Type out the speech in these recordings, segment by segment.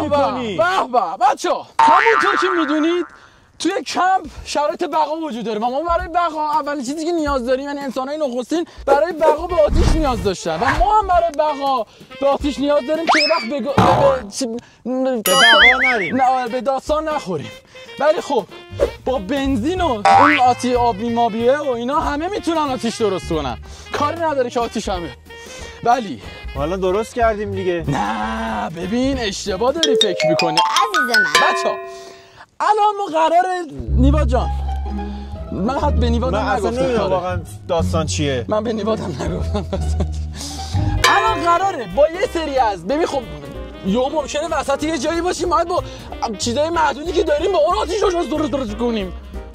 میکنی؟ به بچه‌ها، همونطور که میدونید توی کمپ شرایط بقا وجود داره و ما برای بقا اولین چیزی که نیاز داریم، یعنی انسان‌های نخستین برای بقا به آتیش نیاز داشتن و ما هم برای بقا به آتیش نیاز داریم که یه وقت به داستان نخوریم. ولی خب با بنزین و اون آبی مابیه و اینا همه میتونن آتیش درست کنن، کاری نداره که آتیش همه. ولی حالا درست کردیم دیگه. نه ببین اشتباه داری فکر میکنی عزیز من. بچه‌ها. الان ما قراره نیوا جان، من حتی به نیوادم نگفتم. من اصلا نمیدونم واقعا داستان چیه. من به نیوادم نگفتم الان قراره با یه سری از ببین خب یه ممکنه وسط یه جایی باشیم باید با چیزای محدودی که داریم با اون آتیش رو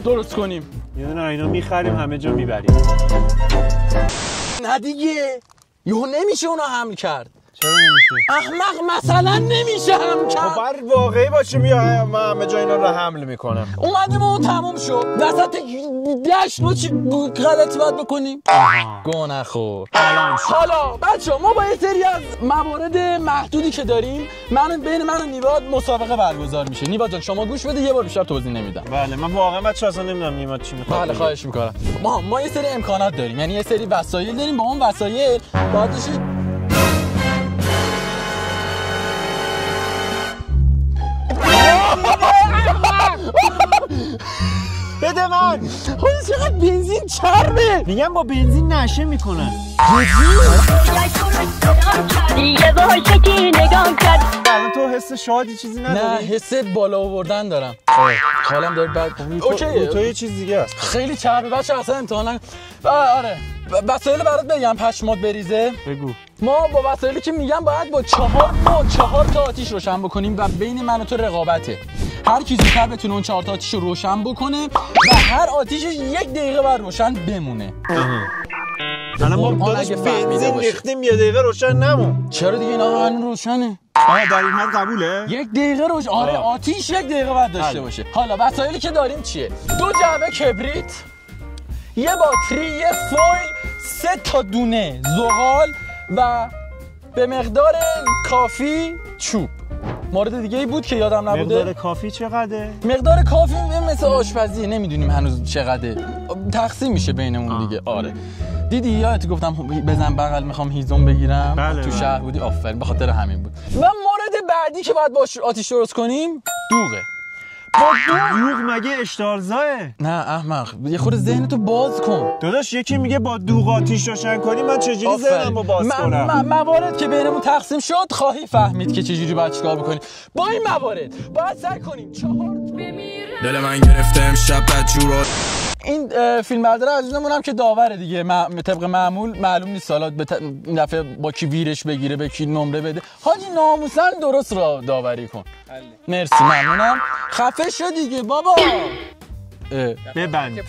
درست کنیم. یه دونه اینو میخریم همه جا میبریم. نه دیگه یهو نمیشه اونو حمل کرد. چرا نمیشه؟ احمق مثلا نمیشه حمل کرد. خب بر واقعی باشه من همه جا اینا رو حمل میکنم. اومدیم و تموم شد وسط دشت ما چی غلطی باید بکنیم؟ گوه نخور. حالا بچه‌ها ما با یه سری از موارد محدودی که داریم بین من و نیواد مسابقه برگزار میشه. نیواد جان شما گوش بده، یه بار بیشتر توضیح نمیدم. بله من واقعا بچه‌ها اصلا نمیدونم نیواد چی میخواد. بله خواهش میکنم. ما یه سری امکانات داریم، یعنی یه سری وسایل داریم، با اون وسایل باید بده من. چقدر بنزین چربه. میگم با بنزین نشه میکنن. الان تو حس شادی چیزی نداری؟ نه حس بالا آوردن دارم. حالم داره بد. اوکی تو یه چیز دیگه است. خیلی چربه بچه اصلا امتحانا. آره وسایل برات بگم پشمات بریزه. بگو. ما با وسایلی که میگم باید با چهار تا آتیش روشن بکنیم و بین من و تو رقابته. هر کی زودتر بتونه اون 4 تا آتیش رو روشن بکنه و هر آتیشش 1 دقیقه بعد روشن بمونه. الان ما داداش بنزین ریختیم 1 دقیقه روشن نمون. چرا دیگه اینا الان روشنه؟ در این حال قبوله؟ 1 دقیقه روشن. آره آتیش 1 دقیقه بعد داشته باشه. حالا وسایلی که داریم چیه؟ 2 جعبه کبریت، یه باتری، یه فویل، 3 تا دونه زغال و به مقدار کافی چوب. مورد دیگه ای بود که یادم نبوده. مقدار کافی چقدره؟ مقدار کافی مثل آشپزی نمیدونیم هنوز چقدره، تقسیم میشه بینمون دیگه. آره دیدی یادت گفتم بزن بغل میخوام هیزم بگیرم. بله تو بله. شهر بودی آفرین، به خاطر همین بود. و مورد بعدی که باید با آتیش درست کنیم دوغه. دوغ مگه اشتعالزاه؟ نه احمق یه خورده ذهنتو باز کن داداش. یکی میگه با دوغ آتیش روشن کنی، من چجوری ذهنمو باز کنم؟ موارد که بینمون تقسیم شد خواهی فهمید که چجوری باید چیکار بکنیم. با این موارد باید سعی کنیم 4 دل من گرفته امشب بدجورا. این فیلم بردار عزیزمون هم که داوره دیگه، طبق معمول معلوم نیست حالا این دفعه با کی ویرش بگیره به کی نمره بده. حاجی ناموسن درست را داوری کن. مرسی ممنونم. خفه شو دیگه بابا. ببند.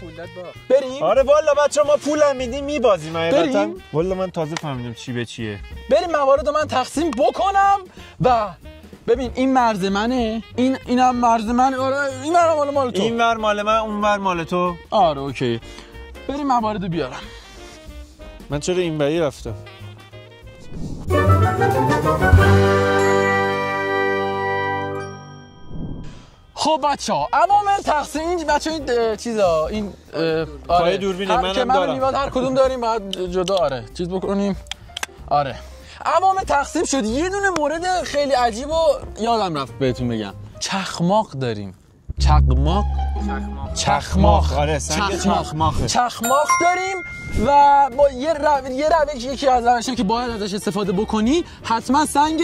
بریم. آره والا بچه‌ها ما پولم میدیم میبازیم حقیقتا. بریم. والا من تازه فهمیدم چی به چیه. بریم موارد من تقسیم بکنم و ببین این مرز منه، اینم مرز منه. آره این ور مال تو، این ور مال من، اون ور مال تو. آره اوکی. بریم مواردو بیارم. من چرا این وری رفتم؟ خب بچه‌ها عوامل تقسیم این چیزا این آره دوربینه منم که دارم. من هر کدوم داریم بعد جدا آره چیز بکنیم. آره عوامل تقسیم شد. یه دونه مورد خیلی عجیب و یادم رفت بهتون بگم. چخماق داریم. چخماق. آره سنگ چخماقه. چخماق داریم و با یه روش یکی از روشایی که باید ازش استفاده بکنی حتما سنگ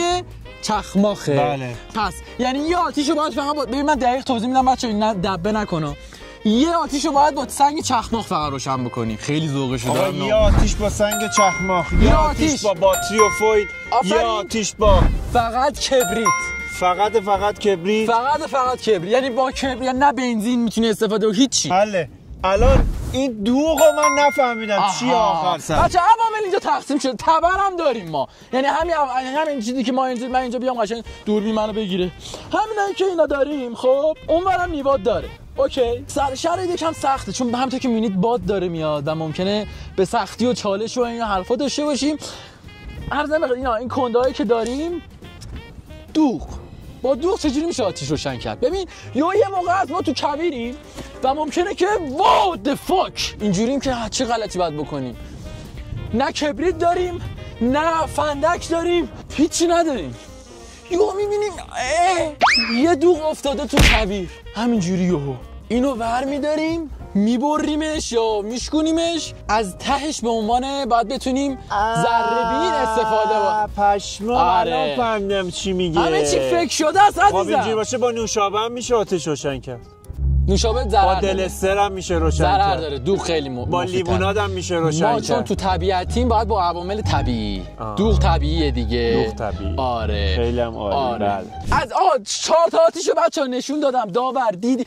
چخماقه. بله. پس یعنی یه آتیشو باید فقط ببین من دقیق توضیح میدم بچه‌ها نه دبه نکنه. یه آتیشو باید با سنگ چخماق فقط روشن بکنی. خیلی ذوقش داره. یه آتیش با سنگ چخماق، یه آتیش با باتری و فویل، یه آتیش با فقط کبریت. فقط کبریت. فقط کبریت. یعنی با کبریت یعنی نه بنزین میتونی استفاده و هیچی. بله. الان این دوغو من نفهمیدم چی آخر سر. بچه عوامل اینجا تقسیم شد. تبرم داریم ما. یعنی همین چیزی که من اینجا بیام قشنگ دوربین منو بگیره. همینایی که اینا داریم. خب اونورم نیواد داره. اوکی. شرایط یکم سخته چون همونطور که میبینید باد داره میاد و ممکنه به سختی و چالش و این حرفا داشته باشیم. عرض اینا این کندهایی که داریم دوغ با دوغ چجوری میشه آتیش روشن کرد؟ ببین یه موقع از ما تو کویریم و ممکنه که what the fuck اینجوریم که چه غلطی باید بکنیم. نه کبریت داریم، نه فندک داریم، هیچی نداریم. یهو میبینیم یه دوغ افتاده تو کویر. همینجوری یهو اینو برمیداریم میبریمش یا میشکونیمش، از تهش به عنوان باید بتونیم ذره‌بین استفاده با پشما. الان فهمیدم چی میگه. همه چی فکر شده است عزیزم. اینجوری باشه با نوشابه هم میشه آتش روشن کرد. نوشابه ضرر با دلستر هم میشه روشن کرد. ضرر داره. دوغ خیلی با لیموناد هم میشه روشن کرد. ما چون تو طبیعتیم باید با عوامل طبیعی. دوغ طبیعیه دیگه. دوغ طبیعی. آره. خیلی هم عالی. آره. بله. از 4 تا آتیشو بچه‌ها نشون دادم. داور دیدی.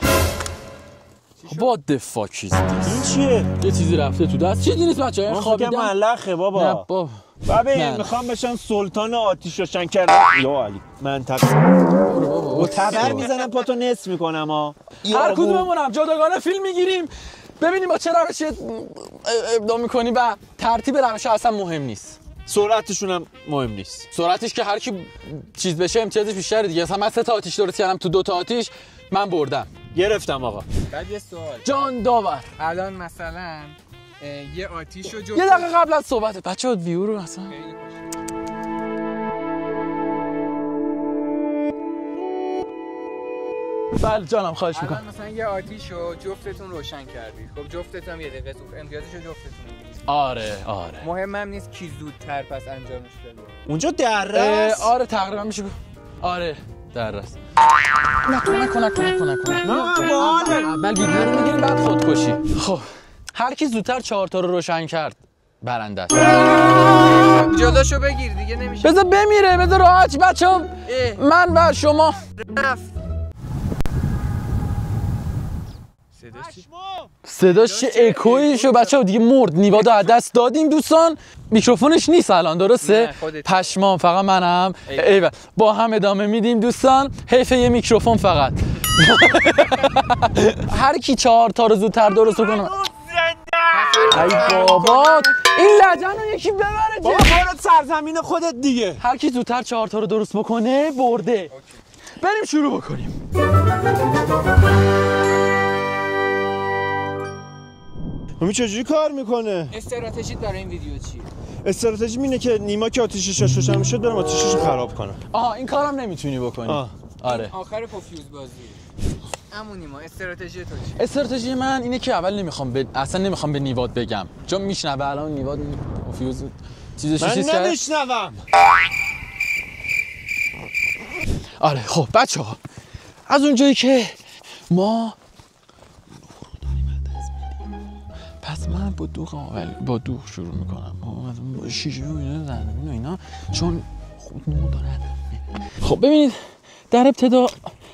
What the fuck is this؟ این چیه؟ یه چیزی رفته تو دست. چیزی نیست بچه‌ها. این خوابیدن. ملخه بابا. نه بابا. ببین میخوام بشن سلطان آتیش روشن کردن. یا علی منطقه. با تبر میزنم پاتو نصف میکنم ها. هر کدوممونم جداگانه فیلم میگیریم. ببینیم با چه روشی اقدام میکنیم و ترتیب روش اصلا مهم نیست. سرعتشون هم مهم نیست. سرعتش که هر کی چیز بشه امتیازش بیشتره دیگه. مثلا من 3 تا آتیش درست کردم، تو 2 تا آتیش من بردم. گرفتم آقا. بعد یه سوال جان داور، الان مثلا یه آتیشو یه دقیقه قبل از صحبت بچه‌ها ویو رو مثلا بله جانم خواهش میکنم. الان مثلا یه آتیشو جفتتون روشن کردید. خب جفتتون هم یه دقیقه سوخت، امتیازشو جفتتون میگیرید. آره مهمم نیست کی زودتر پس انجامش بده. اونجا دره. آره تقریبا میشه آره درست. نکن. نه باحاله. اول ویدیو رو میگیریم بعد خودکشی. خب هر کی زودتر 4 تا رو روشن کرد برنده است. جلوشو بگیر دیگه نمیشه. بذار بمیره، بذار راحت بچه‌ها. من و شما صداش چه اکویی شو بچه‌ها دیگه مرد. نیوادو از دست دادیم دوستان. میکروفونش نیست الان درسته؟ پشمام فقط منم. ایول با هم ادامه میدیم دوستان. حیف یه میکروفون فقط. هر کی 4 تا رو زودتر درست کنه. ای بابا این لجن رو یکی ببره. بابا برو سرزمین خودت دیگه. هر کی زودتر 4 تا رو درست بکنه برده. بریم شروع بکنیم. همین چجوری کار میکنه؟ استراتژی برای این ویدیو چیه؟ استراتژی اینه که نیما که آتیشش روشن میشه برم آتیشش خراب کنم. این کارم نمیتونی بکنی. آره. آخر پوفیوز بازی. همون نیما استراتژی تو چیه؟ استراتژی من اینه که اول اصلا نمیخوام به نیواد بگم. چون میشنوه الان نیواد پوفیوز چیزش چیز کرد. من نمیشنوم. آره خب بچه‌ها از اونجایی که ما پس من با دوغ شروع میکنم. با شیشه و اینا زنمین و اینا چون خود نمو داره. خب ببینید در ابتدا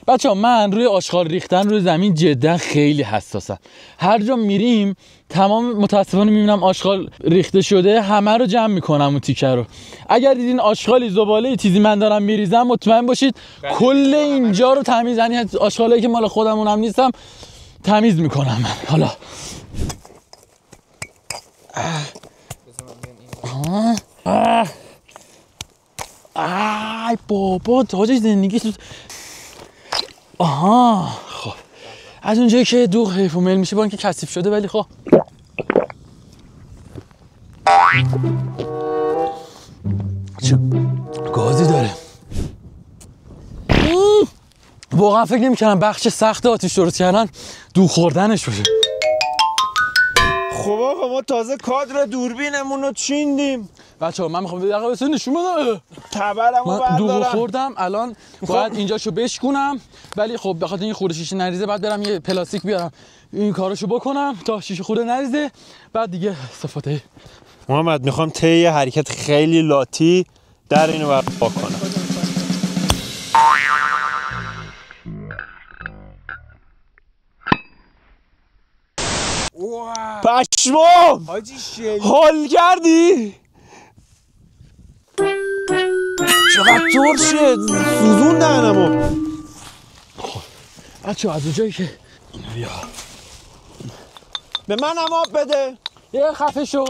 بچه‌ها من روی آشغال ریختن روی زمین جدا خیلی حساسم. هر جا میریم تمام متاسفانه میبینم آشغال ریخته شده، همه رو جمع میکنم اون تیکه رو. اگر دیدین آشغالی زباله چیزی من دارم میریزم مطمئن باشید کل اینجا رو تمیز، یعنی آشغالایی که مال خودمونم نیستم تمیز میکنم من. حالا ای بابا تاج زندگی. خب از اونجایی که دوغ حیف و میل میشه با اینکه کثیف شده ولی خب چه گازی داره. واقعا فکر نمی‌کردم بخش سخت آتیش درست کردن دوغ خوردنش باشه. خب آقا ما تازه کادر دوربینمون رو چیندیم. بچه‌ها من میخوام یه دقیقه نشون بدم. تبرمو من دوغ خوردم الان باید اینجاشو بشکونم، ولی خب به خاطر این خورده شیشه نریزه بعد برم یه پلاستیک بیارم این کاراشو بکنم تا شیشه خورده نریزه بعد دیگه استفاده. محمد میخوام طی حرکت خیلی لاتی در اینو باید پاک کنم. پشمام حال کردی؟ چقدر ترشه سوزون دهنمو. بچه از اونجایی که بیا به من هم آب بده. یه خفه شو.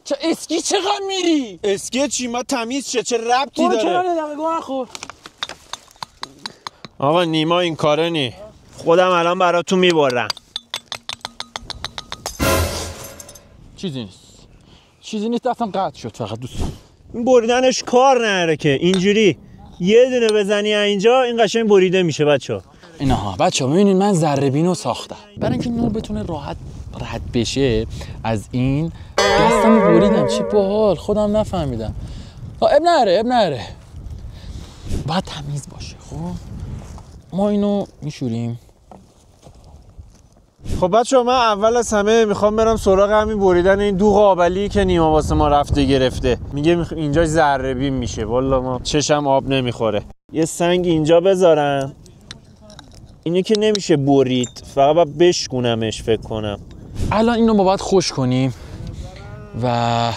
چه اسکی چقدر میری؟ اسکی چی؟ ما تمیز چه ربطی داره؟ چرا دقیقه نخور. آقا نیما این کاره نی. خودم الان براتون میبرم. چیزی نیست دستم قطع شد فقط دوستان. این بریدنش کار نره که اینجوری یه دونه بزنی اینجا این قشنگ بریده میشه بچه‌ها. اینها بچه‌ها میبینید من ذره بینو ساختم برای اینکه نور بتونه راحت رد بشه از این دستم بریدم. چی باحال خودم نفهمیدم. اب نره باید تمیز باشه. خب ما اینو میشوریم. خب بچه‌ها من اول از همه میخوام برم سراغ همین بریدن این دوغ آبلی که نیما واسه ما رفته گرفته. میگه اینجا ذره بین میشه. والا ما چشم آب نمیخوره. یه سنگ اینجا بذارم. اینو که نمیشه برید، فقط باید بشکونمش فکر کنم. الان اینو ما باید خوش کنیم و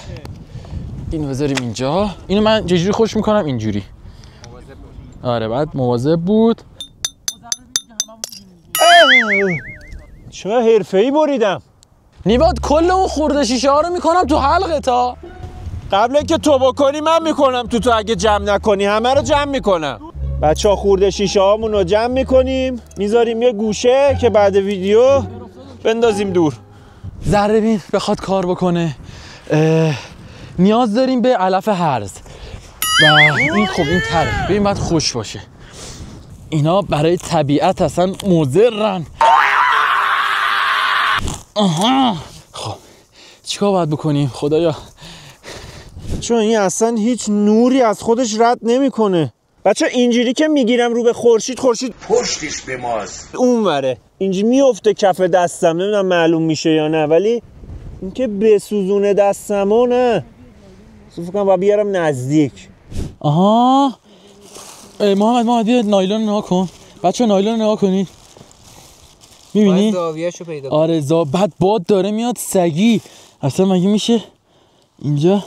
اینو بذاریم اینجا. اینو من چجوری خوش میکنم؟ اینجوری. آره بعد مواظب بود. چرا حرفه‌ای بریدم؟ نیباد کل اون خورده شیشه ها رو میکنم تو حلقه تا قبل اینکه تو بکنی من میکنم تو اگه جمع نکنی همه رو جمع میکنم. بچه‌ها خورده شیشه هامون رو جمع میکنیم میذاریم یه گوشه که بعد ویدیو بندازیم دور. ذره بین بخواد کار بکنه نیاز داریم به علف هرز و این خب این تره. ببین باید خوش باشه. اینا برای طبیعت اصلا مضرن. آها خب چیکار باید بکنیم خدایا؟ چون این اصلا هیچ نوری از خودش رد نمیکنه. بچه اینجوری که میگیرم رو به خورشید پشتش به ماست اونوره اینجوری میفته کف دستم. نمیدونم معلوم میشه یا نه ولی اینکه بسوزونه دستمو نه. فکر کنم باید بیارم نزدیک. آها محمد بیا نایلون نگاه کن. بچه نایلون نگاه کنید. میبینی؟ زاویه‌شو پیدا کن. آره بعد باد داره میاد سگی. اصلا مگه میشه اینجا؟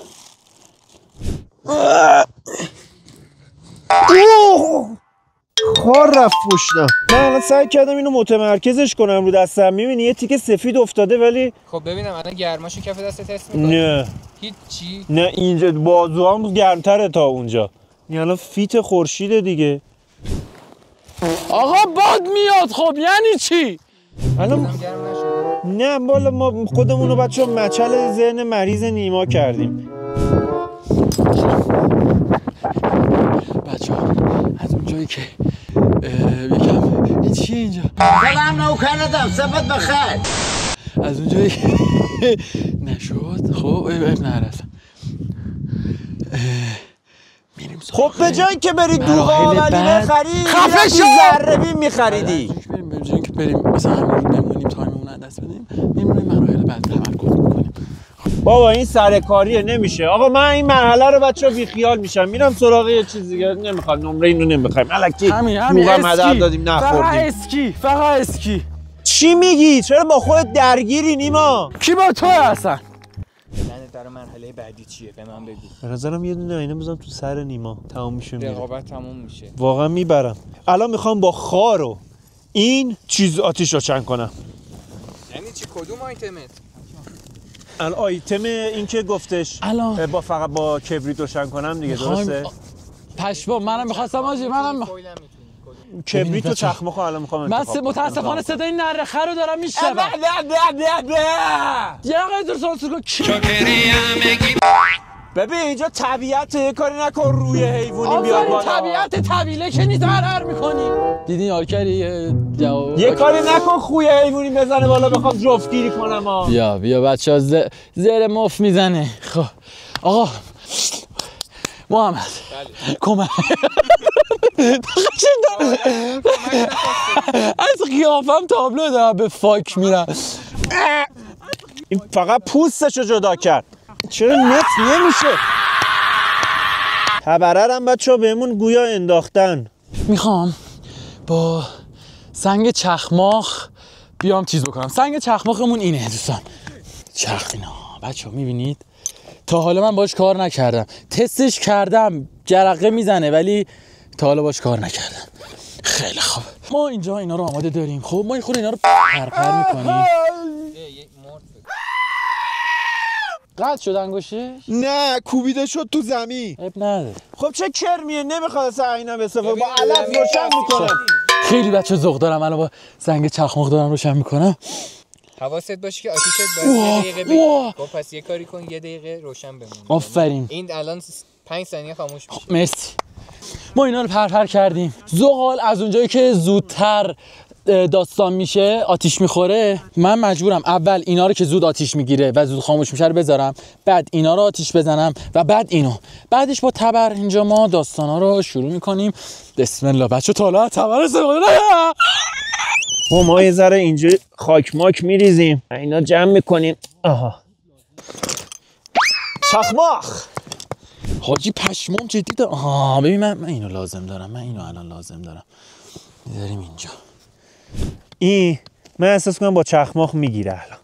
خار رفت پشتم. من الان سعی کردم اینو متمرکزش کنم رو دستم. میبینی یه تیکه سفید افتاده ولی خب ببینم الان گرماشو کف دست تست می‌کنی؟ نه هیچی. نه اینجا بازوام گرمتره تا اونجا. این الان فیت خورشیده دیگه. آقا باد میاد. خب یعنی چی؟ الان گرم نشده. نه بالا ما خودمونو بچه‌ها مچل ذهن مریض نیما کردیم. بچه‌ها از اونجایی که یکم این چیه اینجا؟ سلام نوکردم سبت بخیر. از اونجایی که نشد خب نرسم میریم. خب به جایی که برید دوغ آولی بخری خفه شو ذره بین میخریدی. بریم به جایی که بریم مثلا همین بمونیم تایممون رو دست بدیم میمونیم مراحل بعد تمرکز میکنیم. بابا این سرکاریه نمیشه. آقا من این مرحله رو بچه‌ها بی خیال میشم میرم سراغ یه چیز دیگه. نمیخوام نمره اینو نمیخوایم الکی همین مدد دادیم نخوردیم. فقط اسکی. چی میگی؟ چرا با خودت درگیری نیما؟ کی با تو هستن؟ یعنی در مرحله بعدی چیه به من بگو. به نظرم یه دونه اینا بزنم تو سر نیما تمام میشه. رقابت تموم میشه. واقعا میبرم. الان میخوام با خار و این چیز آتیش روشن کنم. یعنی چی کدوم آیتمت؟ آیتم این که گفتش الان با فقط با کبریت روشن کنم دیگه. درسته؟ پشمام منم می‌خواستم کبریت و چخماقو الان میخوام انتخاب کنم. من متاسفانه صدای نرخه رو دارم میشنوم. یه دقیقه سانسور کن. ببین اینجا طبیعت یه کاری نکن روی حیوانی بیاد بالا. طبیعت طویله که نیست هر میکنی. دیدین یارکری یه کاری نکن خوی حیوانی بزنه بالا بخوام جفتگیری کنم ها. بیا بچه‌ها زیر مف میزنه. خب آقا محمد کمک از قیافم تابلو دارم به فاک میرم. این فقط پوستشو جدا کرد. چرا نت نمیشه؟ تبره هم بچه‌ها بهمون گویا انداختن. میخوام با سنگ چخماق بیام چیز بکنم. سنگ چخماقمون اینه دوستان. چرخ اینا بچه‌ها میبینید تا حالا من باش کار نکردم. تستش کردم جرقه میزنه ولی تا حالا باش کار نکردم. خیلی خوب ما اینجا اینا رو آماده داریم. خب ما خود اینا رو پرپر میکنیم. قطع شد انگوشش؟ نه کوبیده شد تو زمین. اب نداره. خب چه کرمیه نمیخواد اصلا اینا بسافه با علف روشن میکنم. خیلی بچه ذوق دارم. الان با زنگ چخماق دارم روشن میکنم. حواست باشه که آتیشت باید یه دقیقه بگیر. خب پس یه کاری کن یه دقیقه روشن بمونه. آفرین. این الان 5 ثانیه خاموش میشه. مرسی. ما اینا رو پرپر کردیم. زغال از اونجایی که زودتر داستان میشه آتیش میخوره، من مجبورم اول اینا رو که زود آتیش میگیره و زود خاموش میشه رو بذارم، بعد اینا رو آتیش بزنم و بعد اینو. بعدش با تبر اینجا ما داستانا رو شروع میکنیم. بسم الله. بچه تالا تبر استفاده ما یه ذره اینجا خاک ماک میریزیم، اینا جمع میکنیم. آها چخماخ. حاجی پشمام جدی دارم. آها ببین من اینو لازم دارم، من اینو الان لازم دارم. میذاریم اینجا. این من احساس کنم با چخماخ میگیره الان.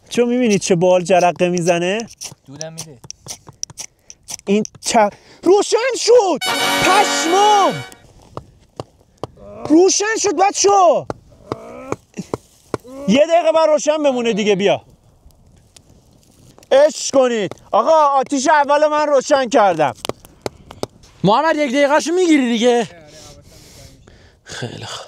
چون میبینید چه بال جرقه میزنه؟ دودم میده. این روشن شد. پشمام روشن شد بچه‌ها. یه دقیقه بر روشن بمونه دیگه. بیا عشق کنید. آقا آتیش اول من روشن کردم. محمد یک دقیقه‌شو میگیری دیگه. خیلی خوب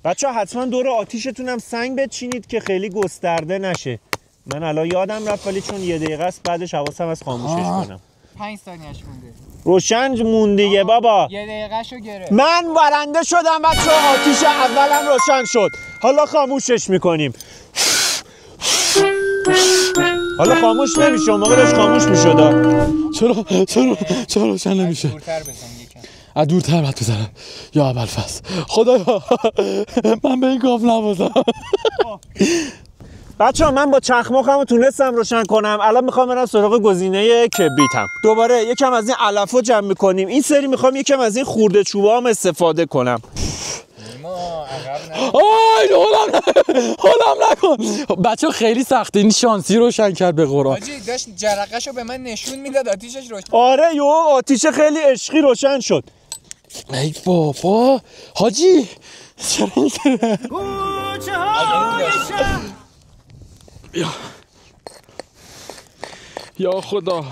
بچه‌ها حتما دور آتیشتونم سنگ بچینید که خیلی گسترده نشه. من الان یادم رفت ولی چون یه دقیقه است بعدش حواسم از خاموشش کنم. 5 ثانیه‌اش مونده. روشن مون دیگه بابا. یه دقیقه‌شو گرفت. من برنده شدم بچه‌ها. آتیش اولم روشن شد. حالا خاموشش میکنیم. حالا خاموش نمیشه. اون موقع داشت خاموش میشد. چرا روشن نمیشه؟ دورتر بزن یکم. از دورتر باید بزنم. یا ابوالفضل خدایا من به این گاف نبازم. بچه‌ها من با چخماقمو تونستم روشن کنم. الان میخوام برم سراغ گزینه کبریتم. دوباره یکم از این علفو جمع میکنیم. این سری میخوام یکم از این خورده چوبام استفاده کنم. ما عقب نه. آی حالم نکن. بچه‌ها خیلی سخته. این شانسی روشن کرد به قرآن. حاجی داشت جرقه‌شو به من نشون میداد آتیشش روشن. آره یو آتیش خیلی عشقی روشن شد. ای بابا حاجی چرا اینطوره؟ یا خدا.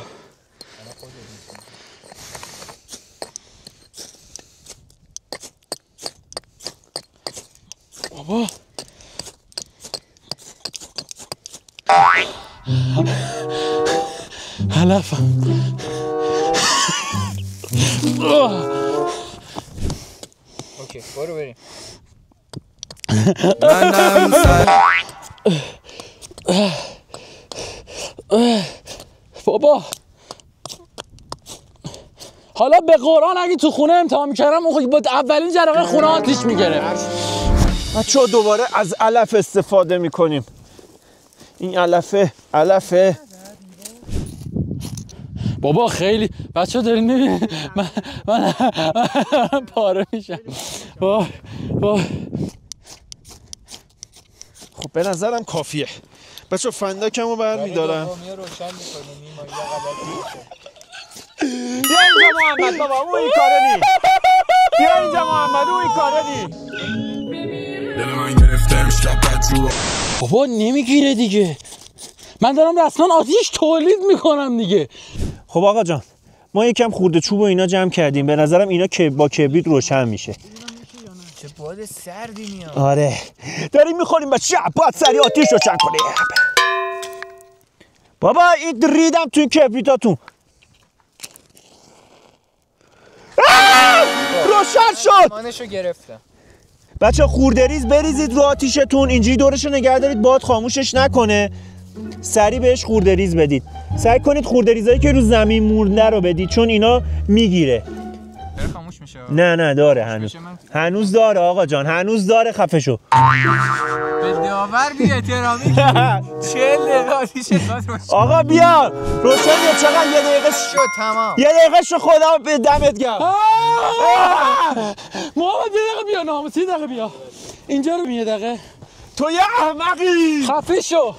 بابا علفم. اوکی برو بریم. بابا حالا به قرآن اگه تو خونه امتحان میکردم اون با اولین جرقه خونه آتیش میگیره. بچه‌ها دوباره از علف استفاده میکنیم. این علفه. بابا خیلی بچه‌ها دارین نمی‌بینید من پاره میشم. وای خب به نظرم کافیه. بچه‌ها فندکمو برمی‌دارم. بیا اینجا محمد بابا اون این کارو نی. بیا اینجا محمد اون این کارو نی. دل من گرفتم شب بابا نمیگیره دیگه. من دارم رسما آتیش تولید میکنم دیگه. خب آقا جان ما یکم خورده چوب و اینا جمع کردیم. به نظرم اینا که با کبریت روشن میشه. چه باد سردی میاد. آره داریم میخوریم بچه باید سریع آتیش روشن کنیم. بابا این ریدم تو این کبریتاتون. روشن شد. مانشو گرفتم. بچه خورده ریز بریزید رو آتیشتون. اینجوری دورشو نگه دارید باد خاموشش نکنه. سریع بهش خورده ریز بدید. سعی کنید خورده ریزایی که رو زمین مونده رو بدید چون اینا میگیره. داره خاموش میشه. نه داره هنوز داره آقا جان هنوز داره. خفه شو. به داور بی احترامی 40 دقیقه آتیش آقا بیا روشن چقدر یه دقیقه شد تمام. یه دقیقه شو خدا به دمت گرم. محمد یه دقیقه بیا ناموسی یه دقیقه بیا اینجا رو. یه دقیقه تو یه احمقی. خفه شو.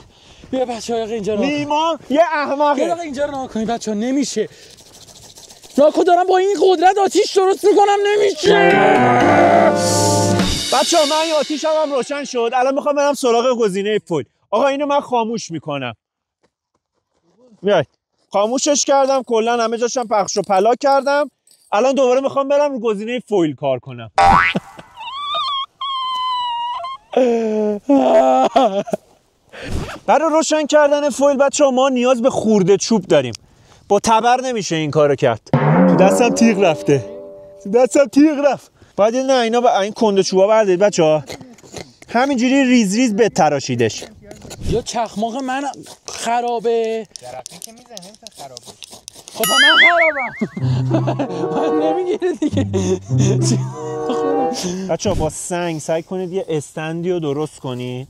بیا بچه‌ها اینجا رو. نیما یه احمقه. یه دقیقه اینجا رو نگاه کنید بچه‌ها. نمیشه. ناکو دارم با این قدرت آتیش درست میکنم نمیشه. بچه‌ها من این آتیشم هم روشن شد. الان میخوام برم سراغ گزینه فویل. آقا اینو من خاموش میکنم. بیاید. خاموشش کردم، کلا همه جاشم پخش و پلا کردم. الان دوباره میخوام برم رو گزینه فویل کار کنم. برای روشن کردن فویل بچه‌ها ما نیاز به خورده چوب داریم. با تبر نمیشه این کارو کرد. تو دستم تیغ رفته. باید نه اینا با این کنده چوبا بردارید بچه‌ها. همینجوری ریز ریز بتراشیدش. یا چخماق من خرابه. درختی که میزنه نمیتونه خراب بشه. خب من خرابم. من نمیگیره دیگه. بچه‌ها با سنگ سعی کنید یه استندی رو درست کنید.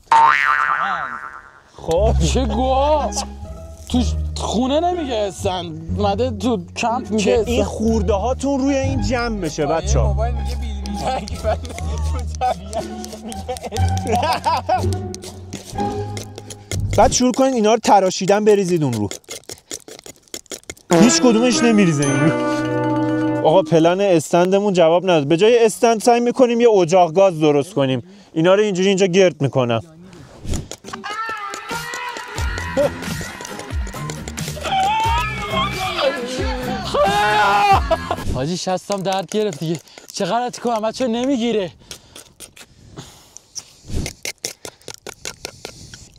خب چه گوه؟ تو خونه نمیگه استند. مده تو کمپ میگه که این خورده هاتون روی این جمع بشه بچه‌ها. موبایل میگه بیل میزنگی بعد تو طبیعت میگه بعد شروع کنید اینا رو تراشیدن بریزید اون رو. هیچ کدومش نمیریزه این رو. آقا پلن استندمون جواب نداد. به جای استند سعی میکنیم یه اجاق گاز درست کنیم. اینا رو اینجوری اینجا گرد میکنم. حاجی شستم درد گرفت دیگه. چه غلطی کنم بچه نمیگیره.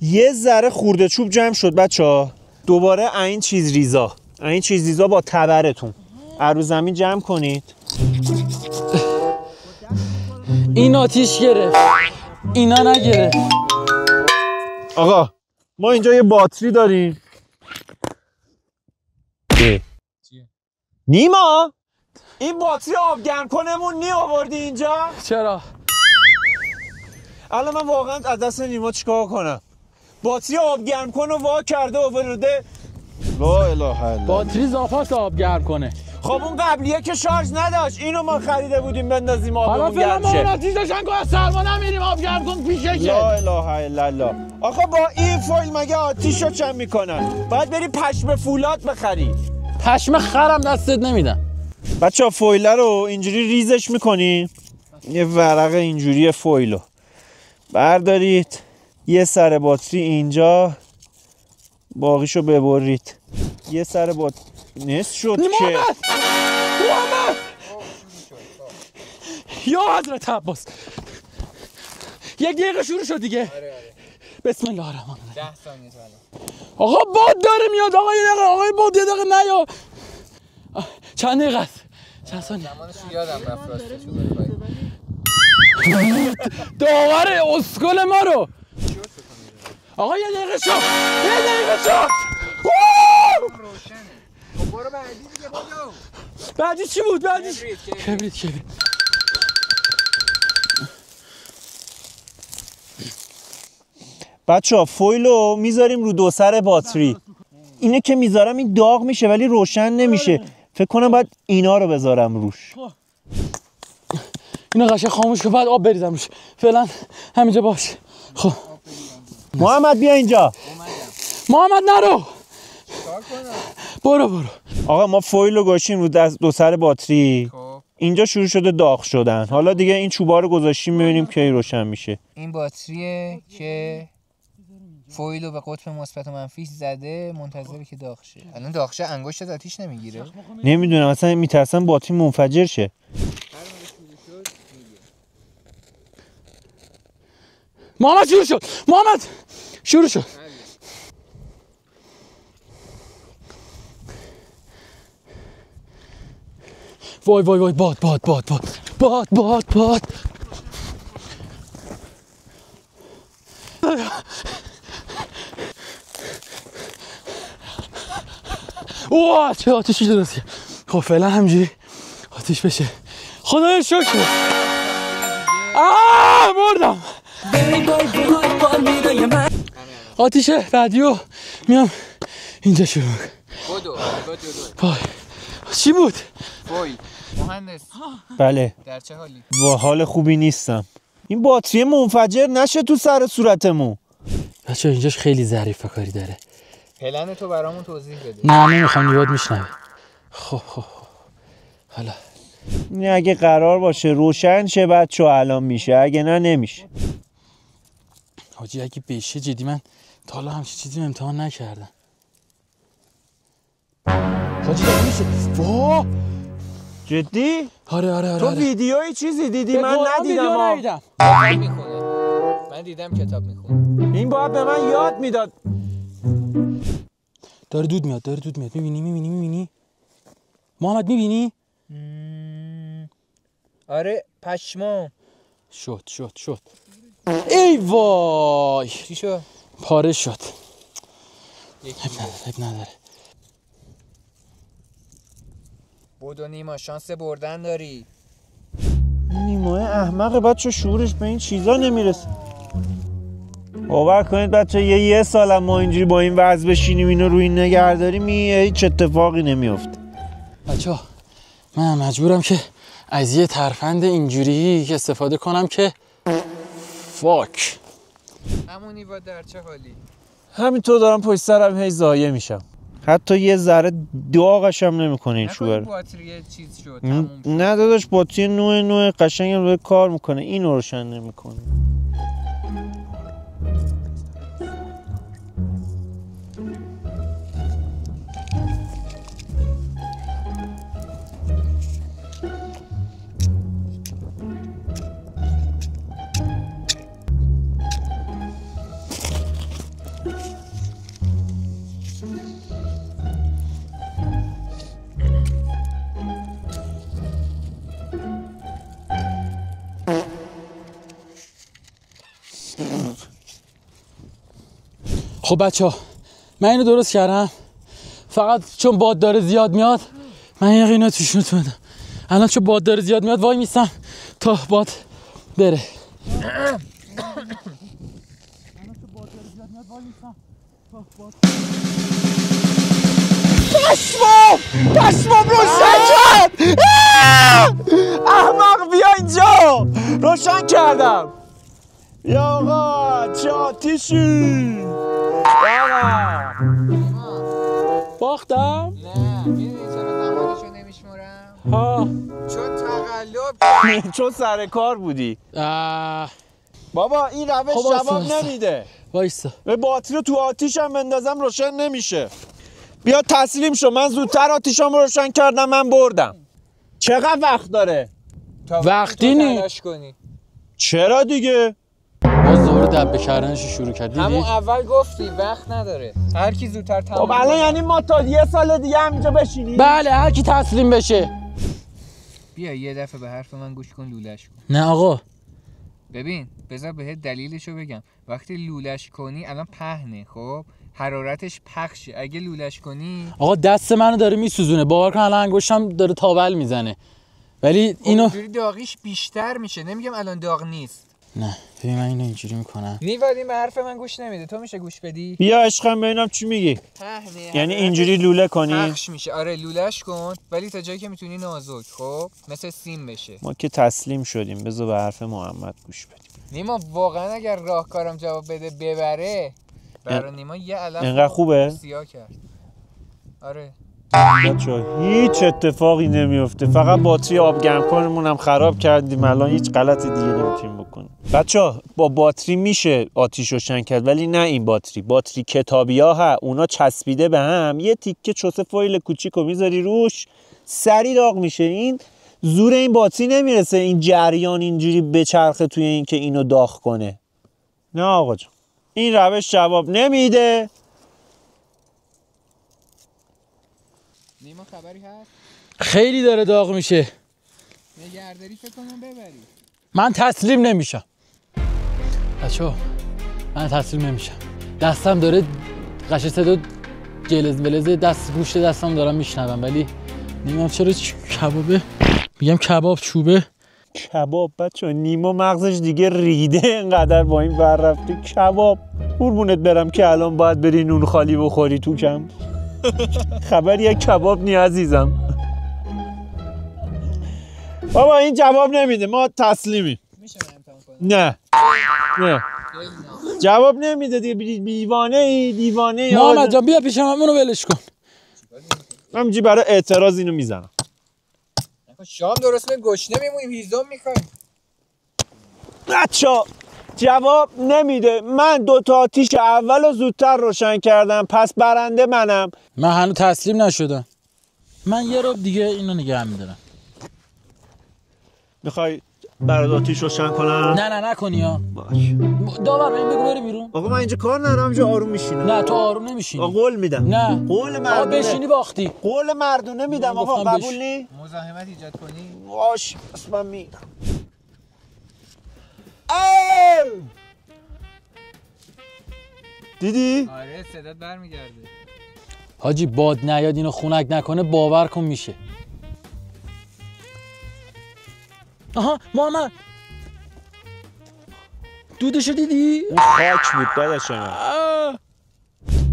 یه ذره خورده چوب جمع شد بچه‌ها. دوباره این چیز ریزا با تبرتون رو زمین جمع کنید. این آتیش گرفت، اینا نگرفت. آقا ما اینجا یه باتری داریم. نیما این باتری آب گرم کنمون نی آوردی اینجا؟ چرا؟ الان من واقعا از دست نیما چیکار کنم؟ باتری آب گرم کن و وا کرده آورده. لا اله الا الله. باتری زاپاس آب گرم کنه. خب اون قبلیه که شارژ نداشت. اینو ما خریده بودیم بندازیم آبمون گرم شه. حالا فعلا ما آتیش داشتن که از سرما نمیریم آب گرم کن پیشه که. لا اله الا الله. آخه با این فویل مگه آتیشو چم میکنن؟ باید بری پشم فولاد بخری. پشم خرم دستت نمیدن. بچه‌ها فویل رو اینجوری ریزش میکنیم. یه ورق اینجوری فویلو بردارید. یه سر باتری اینجا، باقیشو ببرید. یه سر باتری نصف شد که محمد یا حضرت عباس. یک دقیقه شروع شد دیگه. آره. بسم الله الرحمن الرحیم. 10 ثانیه تا الان. آقا باد داره میاد. آقا یه دقیقه. آقا باد یه دقیقه نیا. چند دقیقه است؟ چند ثانیه؟ زمانش یادم رفت راستش رو بخوای. داور اسکل ما رو. آقا یه دقیقه شو. روشنه. خب برو بعدی دیگه بودو. بعدی چی بود؟ بعدیش کبریت. بچه‌ها فویلو میذاریم رو دو سر باتری. اینه که میذارم این داغ میشه ولی روشن نمیشه. فکر کنم باید اینا رو بذارم روش. اینو قشنگ خاموش کن بعد آب بریزم روش. فعلا همینجا باش. خب محمد بیا اینجا. محمد نرو. برو. آقا ما فویلو گذاشتیم رو دو سر باتری. خب اینجا شروع شده داغ شدن. حالا دیگه این چوبا رو گذاشتیم ببینیم کی روشن میشه. این باتریه که فویلو به قطب مثبت و منفی زده، منتظره که داغ شه. الان داغ شه انگشتت آتیش نمیگیره؟ نمیدونم اصلا میترسم باتری منفجر شه. محمد شروع شد. وای باد. اوه چه آتیشی درستی. خب فعلا همینجوری آتیش بشه. خدای شکر. مردم. آتیش بعدیو میام اینجا شروع. بدو. چی بود؟ فویل. مهندس. بله. در چه حالی؟ با حال خوبی نیستم. این باتری منفجر نشه تو سر صورتمون. بچه اینجاش خیلی ظریف کاری داره. پلن تو برامون توضیح بده. نه نمیخوام یاد میشنوه. خب حالا این اگه قرار باشه روشن شه بچه الان میشه، اگه نه نمیشه. حاجی اگه بشه جدی من تا حالا همچین چیزی امتحان نکردم. حاجی اگه میشه. واه جدی؟ آره تو ویدیویی چیزی دیدی؟ من ندیدم. کتاب میخونه. من دیدم کتاب میخونه. این باید به من یاد میداد. داره دود میاد. میبینی؟ محمد میبینی؟ آره پشمام. شد. ای وای چی شد؟ پاره شد. اب نداره. بودو نیما شانس بردن داری. نیمای احمق بچه شعورش به این چیزا نمیرسه. باور کنید بچه یه سال ما اینجوری با این وضع بشینیم اینو روی نگه داریم هیچ اتفاقی نمیفته. بچه‌ها من مجبورم که از یه ترفند اینجوری استفاده کنم که فاک. همونی با در چه حالی؟ همینطور دارم پشت سرم هی ضایع میشم. حتی یه ذره داغش هم نمیکنه این شوهر. باتری چیز شد تموم شد. نه داداش باتری نوع قشنگم داره کار میکنه، اینو روشن نمیکنه. خب بچه‌ها من اینو درست کردم، فقط چون باد داره زیاد میاد من یقینا توشون بدم. الان چون باد داره زیاد میاد وای میستم تا باد بره. پشمام روشن کرد. احمق بیا اینجا، روشن کردم. یا آقا چه آتیشی. باختم؟ نه میدونی چرا زمانشو نمیشمرم؟ ها چون تقلب چون سر کار بودی. بابا این روش خب جواب وایسا. نمیده. وایسا. به باتری رو تو آتیشم بندازم روشن نمیشه. بیا تسلیم شو، من زودتر آتیشم روشن کردم، من بردم. چقدر وقت داره؟ وقتی نی. تلاش کنی. چرا دیگه؟ باز دوباره دبه کردنش شروع کرد. همون دیدی؟ اول گفتی وقت نداره. هر کی زودتر تموم خب الان یعنی ما تا یه سال دیگه همینجا بشینیم؟ بله هر کی تسلیم بشه. بیا یه دفعه به حرف من گوش کن لولش کن. نه آقا ببین بذار بهت دلیلشو بگم. وقتی لولش کنی الان پهنه، خب حرارتش پخشه. اگه لولش کنی آقا دست منو داره میسوزونه، باور کن الان انگشتم داره تاول میزنه، ولی اینو اینجوری داغیش بیشتر میشه. نمیگم الان داغ نیست. نه ببین من اینو اینجوری میکنم. نیوادی به حرف من گوش نمیده. تو میشه گوش بدی؟ بیا عشقم ببینم چی میگی. پهنه یعنی اینجوری لوله کنی؟ پخش میشه. آره لولش کن ولی تا جایی که میتونی نازک، خب مثل سیم بشه. ما که تسلیم شدیم، بذار به حرف محمد گوش بدیم. نیما واقعا اگر راهکارم جواب بده ببره برای نیما یه علم اینقدر خوبه؟ سیاه کرد. آره بچه‌ها هیچ اتفاقی نمیفته، فقط باتری آب گرم کنمون هم خراب کردیم، الان هیچ غلط دیگه نمیتونیم بکنیم. بچه‌ها با باتری میشه آتیش روشن کرد، ولی نه این باتری کتابی‌ها ها، اونا چسبیده به هم، یه تیکه چوسه فویل کوچیکو میذاری روش سری داغ میشه. این زور این باتری نمیرسه این جریان اینجوری بچرخه توی این که اینو داغ کنه. نه آقا جان این روش جواب نمیده. نیما خبری هست؟ خیلی داره داغ میشه. نگهداری فکر کنم ببری. من تسلیم نمیشم بچه‌ها، من تسلیم نمیشم. دستم داره قشنگ صدا جلز ولز دست گوشت دستم دارم میشنوم، ولی نمیدونم چرا کبابه. میگم کباب چوبه. کباب بچه نیما مغزش دیگه ریده اینقدر با این ور رفته. کباب قربونت برم که الان باید بری نون خالی بخوری تو کم. خبر یک کباب نی عزیزم. بابا این جواب نمیده، ما تسلیمیم. میشه من امتحان کنم؟ نه جواب نمیده دیگه. دیوانه محمد جان بیا پیش من، اونو ولش کن. همینجوری برای اعتراض اینو میزنم. شام درست گشنه میمونیم هیزم میخوایم. بچه‌ها جواب نمیده. من 2 تا آتیش اول رو زودتر روشن کردم، پس برنده منم. من هنوز تسلیم نشدم. من یه رب دیگه اینو نگه میدارم. میخوای برات آتیش روشن کنم؟ نه نکنی ها. باش. داور این بگو بری بیرون. آقا من اینجا کار ندارم، اینجا آروم میشینم. نه تو آروم نمیشینی. آقا قول میدم. نه قول آقا مردونه. بشینی باختی. قول مردونه میدم آقا، قبول نی؟ مزاحمت ایجاد کنی؟ باش بس من میرم. دیدی؟ آره صدات برمیگرده. حاجی باد نیاد اینو خنک نکنه باور کن میشه. آها محمد دودشو دیدی؟ اون خاک بود داداش من.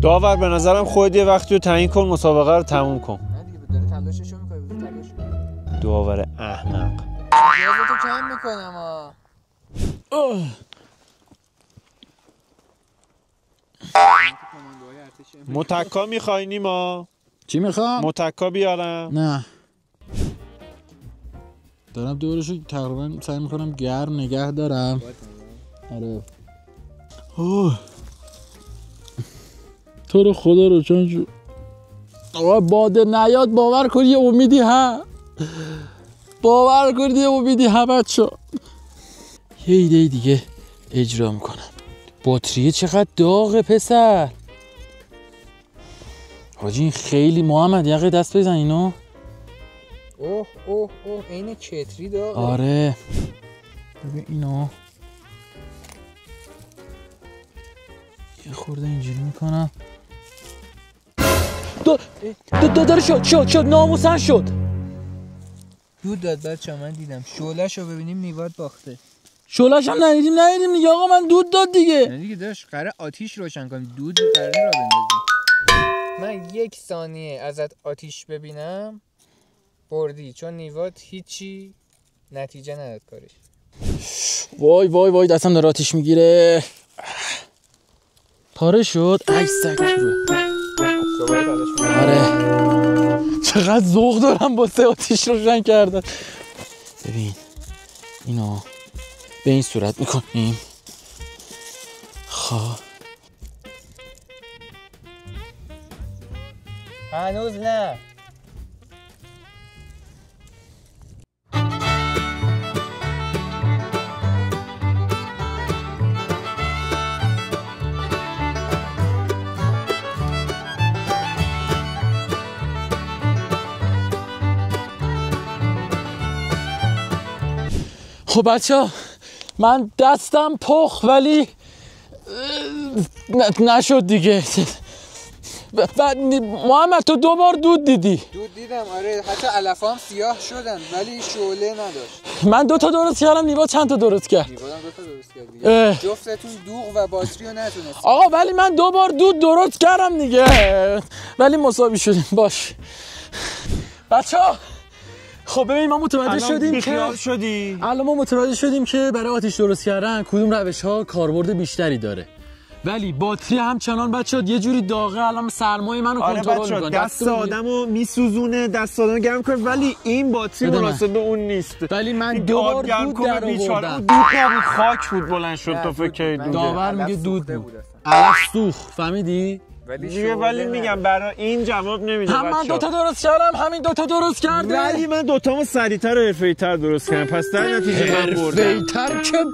داور به نظرم خودت یه وقتی رو تعیین کن، مسابقه رو تموم کن. نه دیگه داره تلاششو میکنه، بذار تلاش کنه. داور احمق. اجازهتو کم میکنم ها. متکا میخوای نیما؟ چی میخوام؟ متکا بیارم؟ نه دارم دورشو تقریبا سعی میکنم گرم نگه دارم. آره تو رو خدا رو چون آقا باده نیاد باور کن یه امیدی ها، باور کن یه امیدی ها بچه. یه ایده دیگه اجرا میکنم. باتریه چقدر داغه پسر. حاجی این خیلی محمد یقه دست بزن اینو. اوه این کتری داغه. آره ببین اینو یه خورده اینجوری میکنم. داره شد ناموسن شد. دود داد بچه من دیدم. شعله‌شو ببینیم نیواد باخته. شعله‌ش هم ندیدیم دیگه آقا. من دود داد دیگه. نه دیگه داشت قراره آتیش روشن کنیم، دود قراره را بندازیم. من 1 ثانیه ازت آتیش ببینم بردی، چون نیواد هیچی نتیجه نداد کارش. وای دستم داره آتیش میگیره. پاره شد. ای سگ آره چقدر ذوق دارم با آتیش روشن کردن. ببین اینو به این صورت میکنیم. خب هنوز نه. خب بچه من دستم پخ ولی نشد دیگه. محمد تو 2 بار دود دیدی؟ دود دیدم آره، حتی علفام سیاه شدن ولی شعله نداشت. من 2 تا درست کردم، نیوا چند تا درست کرد؟ نیوادم 2 تا درست کرد دیگه. جفتتون دوغ و باتری رو نتونست. آقا ولی من 2 بار دود درست کردم دیگه، ولی مساوی شدیم. باش بچه‌ها خب ببین ما متوجه شدیم که برای آتش درست کردن کدوم روش‌ها کاربرد بیشتری داره. ولی باتری همچنان بچه‌ها یه جوری داغه، الان سرمایه منو کنترل می‌کنه. دست آدمو میسوزونه، دست آدمو گرم کنه، ولی این باتری مناسب به اون نیست. ولی من 2 بار دود در آوردم. دود نبود، خاک بود بلند شد. تو فکر کردی داور میگه دود بود. علف سوخت، فهمیدی؟ ولی میگم برای این جواب نمیده. هم من 2 تا درست کردم، همین 2 تا درست کرده. ولی من 2 تامو سریعتر و حرفه‌ای‌تر درست کردم، پس در نتیجه من بردم. حرفه‌ای‌تر که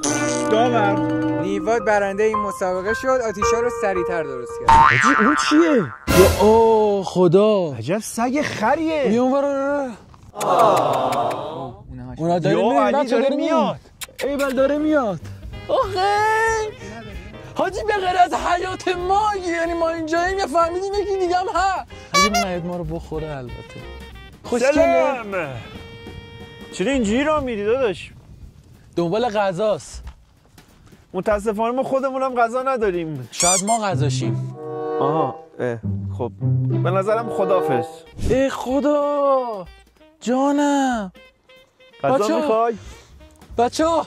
داور نیواد برنده این مسابقه شد، آتیشا رو سریعتر درست کرد. اون چیه؟ اوه خدا عجب سگ خریه. بیا اونورا. اونا داره میاد. ای بل داره میاد. آخه حاجی به غیر از حیات ما، یعنی ما اینجاییم یا فهمیدیم یکی دیگه هم ها. اگه نهید ما رو بخوره البته. خوشگله. چرا اینجوری راه میری داداش؟ دنبال غذاست. متاسفانه ما خودمونم غذا نداریم. شاید ما غذاشیم. آها خب به نظرم خدافظ. ای خدا جانم. غذا میخوای؟ بچه‌ها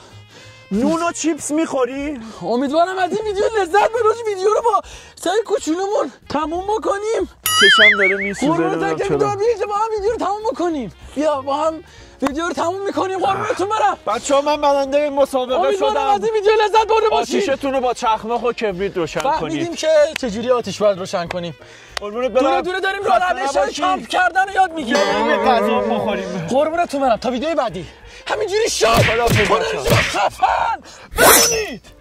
نون و چیپس میخوری؟ امیدوارم از این ویدیو لذت ببرید. ویدیو رو با سعی کوچولومون تموم بکنیم. چشم داره میسوزه. قربونت برم با هم ویدیو رو تموم بکنیم. بیا با هم ویدیو رو تموم میکنیم. قربونتون برم بچه‌ها من برنده این مسابقه امیدوارم شدم. از این ویدیو لذت برده باشید. آتیشتون رو با چخمق و کبریت روشن کنید. فهمیدیم که چجوری آتیش باید روشن کنیم. قربونت دونه برم. دونه داریم روش‌های کامپ کردن رو یاد میگیریم. بریم غذا بخوریم. قربونتون برم تا ویدیو بعدی همینجوری شاد خفن بمونید.